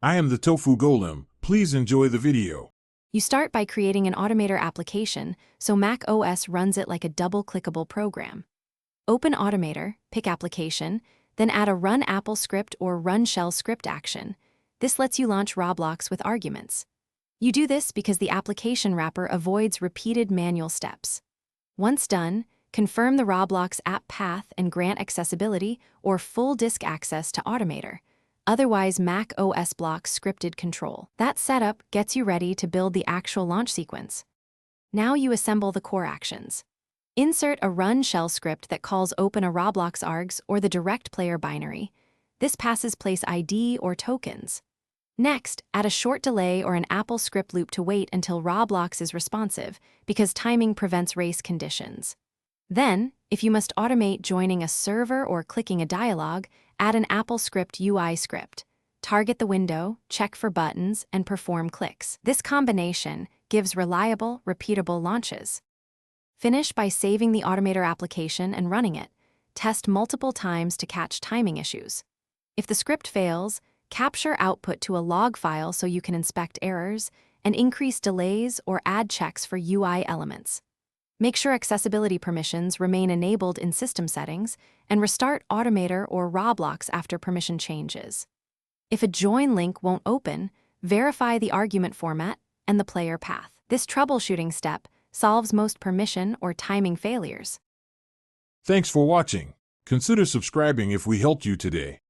I am the Tofu Golem. Please enjoy the video. You start by creating an Automator application, so macOS runs it like a double-clickable program. Open Automator, pick Application, then add a Run Apple script or Run Shell script action. This lets you launch Roblox with arguments. You do this because the application wrapper avoids repeated manual steps. Once done, confirm the Roblox app path and grant accessibility or full disk access to Automator. Otherwise, macOS blocks scripted control. That setup gets you ready to build the actual launch sequence. Now you assemble the core actions. Insert a Run Shell script that calls open a Roblox args or the direct player binary. This passes place ID or tokens. Next, add a short delay or an Apple script loop to wait until Roblox is responsive, because timing prevents race conditions. Then, if you must automate joining a server or clicking a dialog, add an Apple script UI script. Target the window, check for buttons, and perform clicks. This combination gives reliable, repeatable launches. Finish by saving the Automator application and running it. Test multiple times to catch timing issues. If the script fails, capture output to a log file so you can inspect errors, and increase delays or add checks for UI elements. Make sure accessibility permissions remain enabled in system settings, and restart Automator or Roblox after permission changes. If a join link won't open, verify the argument format and the player path. This troubleshooting step solves most permission or timing failures. Thanks for watching. Consider subscribing if we helped you today.